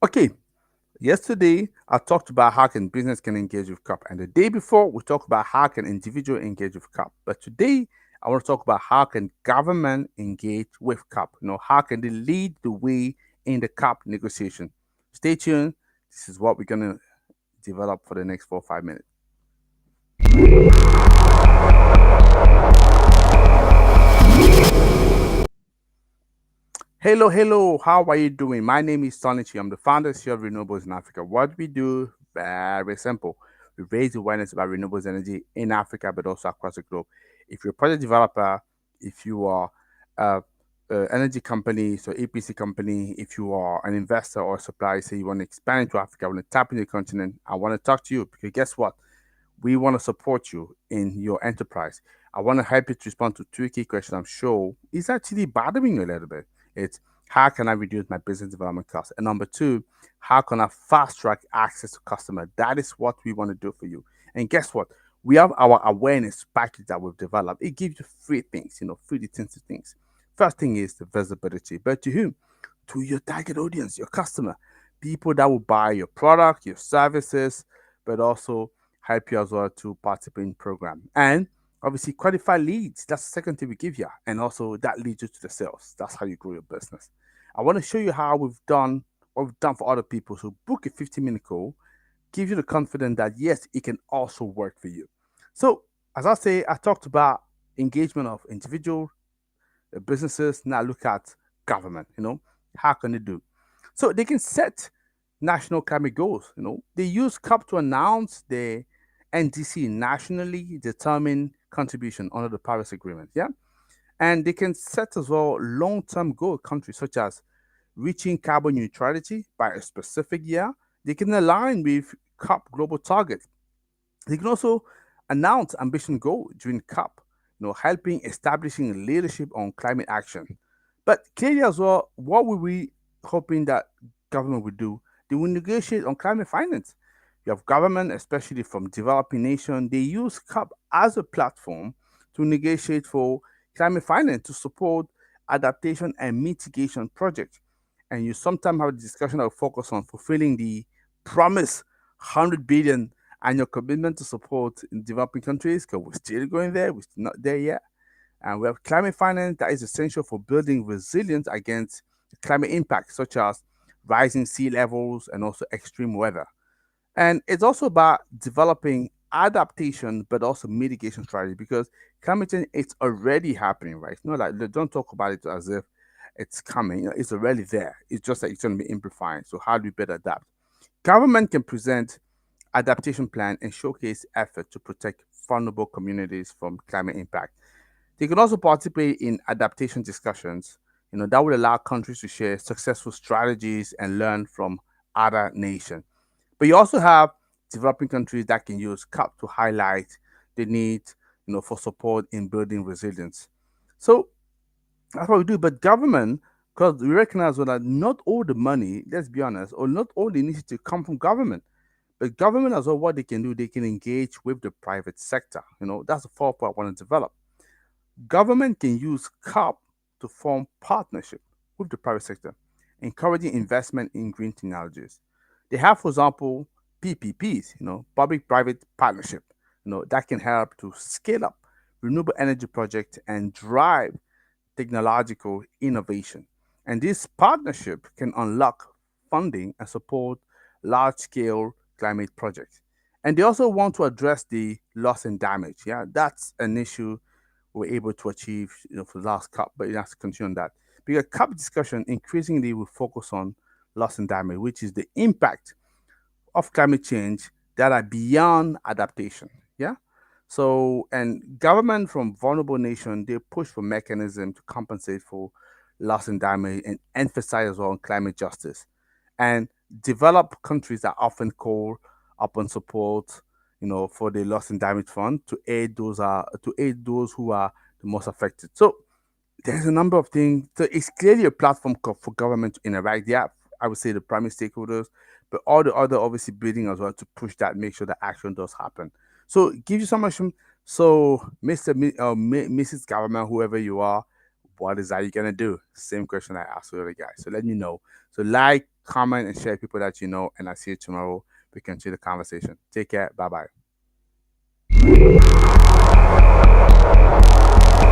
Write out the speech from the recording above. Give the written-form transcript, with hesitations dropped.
Okay, yesterday I talked about how can business can engage with CUP, and the day before we talked about how can individual engage with CUP. But today I want to talk about how can government engage with CUP. How can they lead the way in the CUP negotiation? Stay tuned. This is what we're gonna develop for the next 4 or 5 minutes. Hello, hello. How are you doing? My name is Sonichi. I'm the founder and CEO of Renewables in Africa. What we do, very simple. We raise awareness about renewables energy in Africa, but also across the globe. If you're a project developer, if you are a, energy company, so EPC company, if you are an investor or a supplier, say you want to expand into Africa, want to tap into the continent, I want to talk to you because guess what? We want to support you in your enterprise. I want to help you to respond to two key questions I'm sure is actually bothering you a little bit. It's how can I reduce my business development costs? And number two, how can I fast track access to customer? That is what we want to do for you. And guess what? We have our awareness package that we've developed. It gives you three things, three distinctive things. First thing is the visibility, but to whom? To your target audience, your customer, people that will buy your product, your services, but also help you as well to participate in program. And obviously qualified leads. That's the second thing we give you. And also that leads you to the sales. That's how you grow your business. I want to show you how we've done what we've done for other people. So book a 15-minute call, give you the confidence that yes, it can also work for you. So as I say, I talked about engagement of individual businesses. Now look at government. How can they do? So they can set national climate goals. They use COP to announce the NDC, nationally determined contribution under the Paris Agreement. Yeah, and they can set as well long-term goal countries such as reaching carbon neutrality by a specific year. They can align with COP global targets. They can also announce ambition goal during COP, helping establishing leadership on climate action. But clearly as well, what were we hoping that government would do? They will negotiate on climate finance. You have government, especially from developing nations, they use COP as a platform to negotiate for climate finance to support adaptation and mitigation projects. And you sometimes have a discussion that will focus on fulfilling the promise 100 billion and your commitment to support in developing countries, because we're still going there, we're still not there yet. And we have climate finance that is essential for building resilience against climate impacts, such as rising sea levels and also extreme weather. And it's also about developing adaptation, but also mitigation strategy because climate change it's already happening, right? It's not like don't talk about it as if it's coming. It's already there. It's just that it's going to be amplifying. So how do we better adapt? Government can present adaptation plan and showcase effort to protect vulnerable communities from climate impact. They can also participate in adaptation discussions. That would allow countries to share successful strategies and learn from other nations. But you also have developing countries that can use CAP to highlight the need, for support in building resilience. So that's what we do. But government, because we recognize that not all the money, let's be honest, or not all the initiative come from government. But government as well, what they can do, they can engage with the private sector. That's the fourth part I want to develop. Government can use CAP to form partnership with the private sector, encouraging investment in green technologies. They have, for example, PPPs, public-private partnership, that can help to scale up renewable energy projects and drive technological innovation. And this partnership can unlock funding and support large scale climate projects. And they also want to address the loss and damage. Yeah, that's an issue we're able to achieve for the last COP, but it has to continue on that. Because COP discussion increasingly will focus on loss and damage, which is the impact of climate change that are beyond adaptation. Yeah. So, and government from vulnerable nations, they push for mechanism to compensate for loss and damage and emphasize as well on climate justice. And developed countries are often called upon support, for the loss and damage fund to aid those who are the most affected. So there's a number of things. So it's clearly a platform for government to interact. Yeah, I would say the primary stakeholders, but all the other obviously building as well to push that, make sure that action does happen. So give you so much. So Mr. Mrs. Government, whoever you are, what is that you gonna do? Same question I asked the other guy. So let me know. So like, comment, and share people that you know, and I'll see you tomorrow. We continue the conversation. Take care. Bye bye.